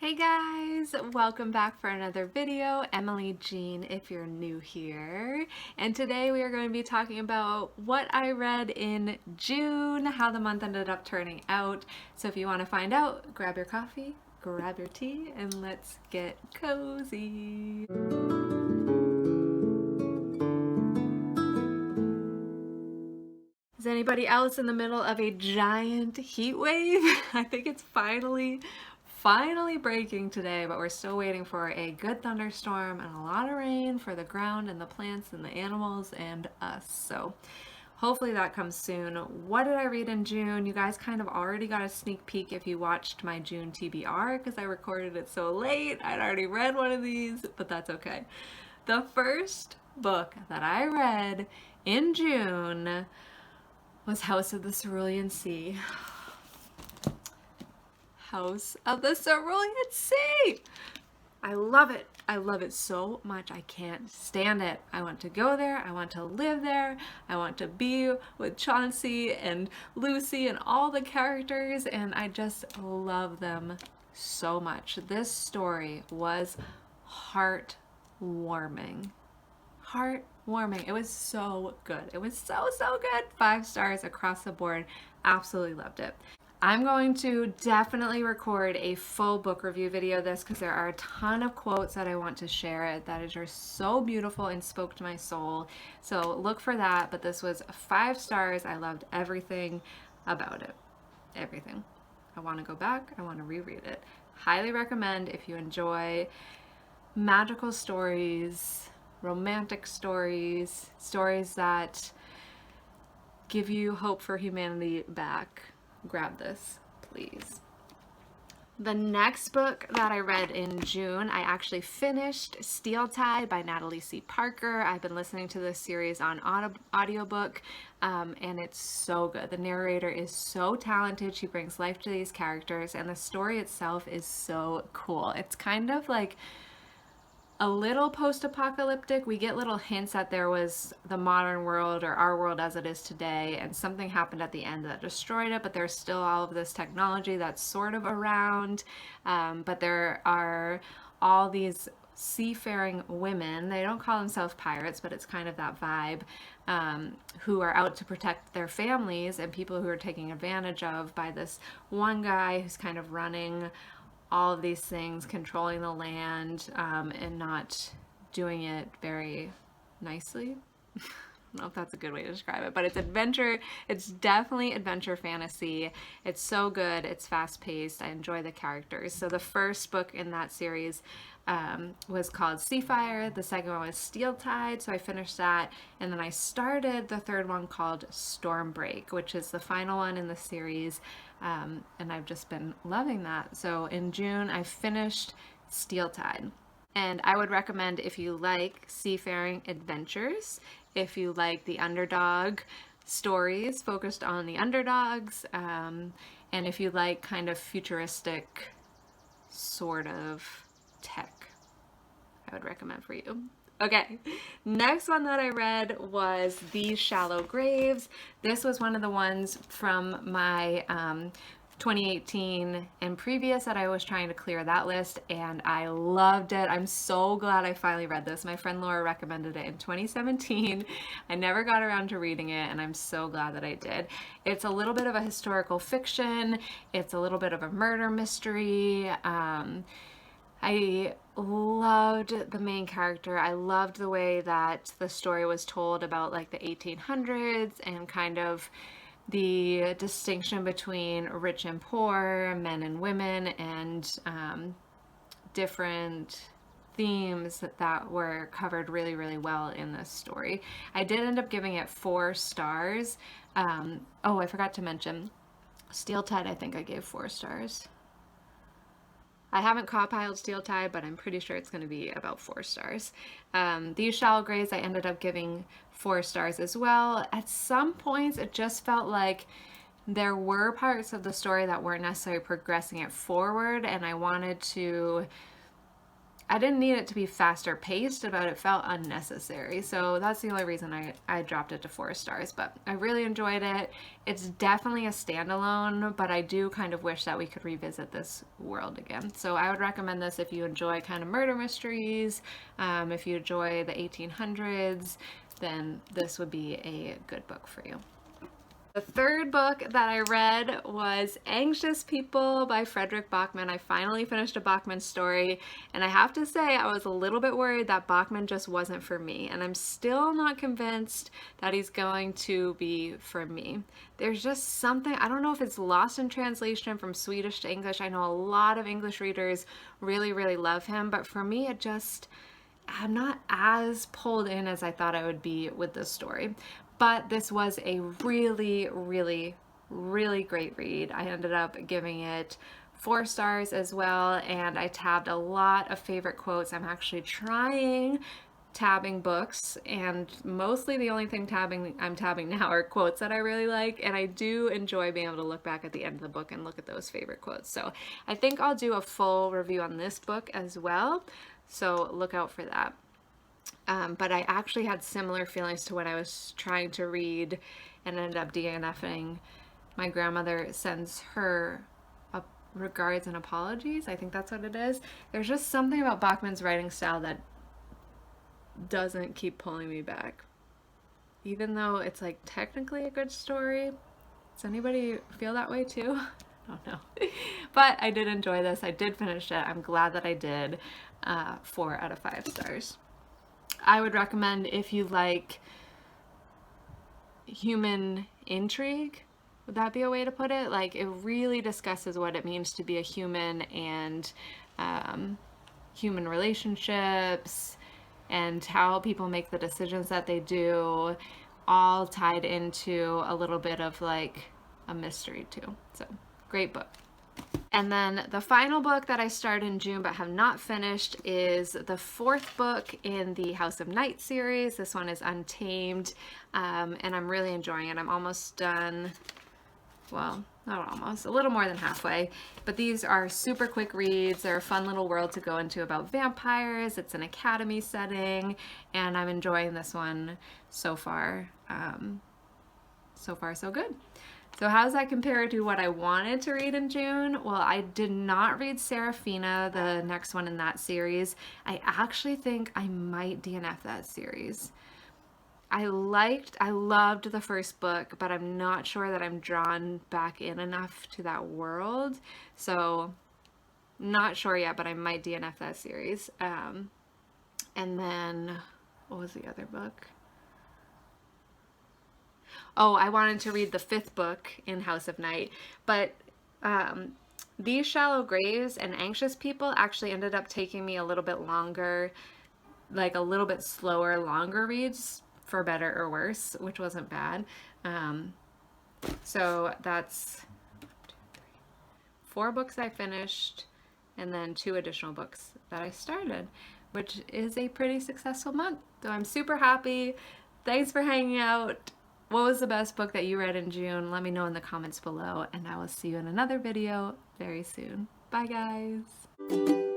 Hey guys, welcome back for another video. Emily Jean if you're new here. And today we are going to be talking about what I read in June, how the month ended up turning out. So if you want to find out, grab your coffee, grab your tea, and let's get cozy. Is anybody else in the middle of a giant heat wave? I think it's finally breaking today, but we're still waiting for a good thunderstorm and a lot of rain for the ground and the plants and the animals and us. So hopefully that comes soon. What did I read in June? You guys kind of already got a sneak peek if you watched my June TBR because I recorded it so late. I'd already read one of these, but that's okay. The first book that I read in June was House of the Cerulean Sea. House of the Cerulean Sea! I love it. I love it so much. I can't stand it. I want to go there. I want to live there. I want to be with Chauncey and Lucy and all the characters, and I just love them so much. This story was heartwarming. Heartwarming. It was so good. It was so good. 5 stars across the board. Absolutely loved it. I'm going to definitely record a full book review video of this because there are a ton of quotes that I want to share that are just so beautiful and spoke to my soul. So look for that, but this was 5 stars. I loved everything about it. Everything. I want to go back. I want to reread it. Highly recommend if you enjoy magical stories, romantic stories, stories that give you hope for humanity back. Grab this, please. The next book that I read in June, I actually finished Steel Tide by Natalie C. Parker. I've been listening to this series on audiobook, and it's so good. The narrator is so talented. She brings life to these characters, and the story itself is so cool. It's kind of like a little post-apocalyptic. We get little hints that there was the modern world or our world as it is today, and something happened at the end that destroyed it, but there's still all of this technology that's sort of around, but there are all these seafaring women. They don't call themselves pirates, but it's kind of that vibe, who are out to protect their families and people who are taken advantage of by this one guy who's kind of running all of these things, controlling the land, and not doing it very nicely. I don't know if that's a good way to describe it, but it's adventure. It's definitely adventure fantasy. It's so good. It's fast paced. I enjoy the characters. So the first book in that series was called Seafire. The second one was Steel Tide. So I finished that. And then I started the third one called Stormbreak, which is the final one in the series. And I've just been loving that. So in June, I finished Steel Tide. And I would recommend if you like seafaring adventures, if you like the underdog stories focused on the underdogs, and if you like kind of futuristic sort of tech, I would recommend for you. Okay, next one that I read was These Shallow Graves. This was one of the ones from my 2018 and previous that I was trying to clear that list, and I loved it. I'm so glad I finally read this. My friend Laura recommended it in 2017. I never got around to reading it, and I'm so glad that I did. It's a little bit of a historical fiction. It's a little bit of a murder mystery. I loved the main character. I loved the way that the story was told about like the 1800s and kind of the distinction between rich and poor, men and women, and different themes that were covered really, really well in this story. I did end up giving it 4 stars. Oh, I forgot to mention, Steel Tide, I think I gave 4 stars. I haven't compiled Steel Tide, but I'm pretty sure it's going to be about 4 stars. These Shallow Graves, I ended up giving 4 stars as well. At some points, it just felt like there were parts of the story that weren't necessarily progressing it forward, and I wanted to I didn't need it to be faster paced, but it felt unnecessary. So that's the only reason I dropped it to 4 stars, but I really enjoyed it. It's definitely a standalone, but I do kind of wish that we could revisit this world again. So I would recommend this if you enjoy kind of murder mysteries, if you enjoy the 1800s, then this would be a good book for you. The third book that I read was Anxious People by Frederick Bachman. I finally finished a Bachman story, and I have to say I was a little bit worried that Bachman just wasn't for me, and I'm still not convinced that he's going to be for me. There's just something, I don't know if it's lost in translation from Swedish to English. I know a lot of English readers really, really love him, but for me it just, I'm not as pulled in as I thought I would be with this story. But this was a really, really, really great read. I ended up giving it 4 stars as well, and I tabbed a lot of favorite quotes. I'm actually trying tabbing books, and mostly the only thing I'm tabbing now are quotes that I really like, and I do enjoy being able to look back at the end of the book and look at those favorite quotes. So I think I'll do a full review on this book as well, so look out for that. But I actually had similar feelings to when I was trying to read and ended up DNFing. My grandmother sends her regards and apologies. I think that's what it is. There's just something about Bachman's writing style that doesn't keep pulling me back. Even though it's like technically a good story. Does anybody feel that way too? I don't know. But I did enjoy this. I did finish it. I'm glad that I did. 4 out of 5 stars. I would recommend if you like human intrigue. Would that be a way to put it? Like, it really discusses what it means to be a human and human relationships and how people make the decisions that they do, all tied into a little bit of like a mystery too. So, great book. And then the final book that I started in June but have not finished is the 4th book in the House of Night series. This one is Untamed, and I'm really enjoying it. I'm almost done, well, not almost, a little more than halfway, but these are super quick reads. They're a fun little world to go into about vampires. It's an academy setting, and I'm enjoying this one so far. So far, so good. So how does that compare to what I wanted to read in June? Well, I did not read Serafina, the next one in that series. I actually think I might DNF that series. I loved the first book, but I'm not sure that I'm drawn back in enough to that world. So, not sure yet, but I might DNF that series. And then, what was the other book? Oh, I wanted to read the 5th book in House of Night, but These Shallow Graves and Anxious People actually ended up taking me a little bit longer, like a little bit slower, longer reads, for better or worse, which wasn't bad. So that's 4 books I finished, and then 2 additional books that I started, which is a pretty successful month. So I'm super happy. Thanks for hanging out. What was the best book that you read in June? Let me know in the comments below, and I will see you in another video very soon. Bye, guys.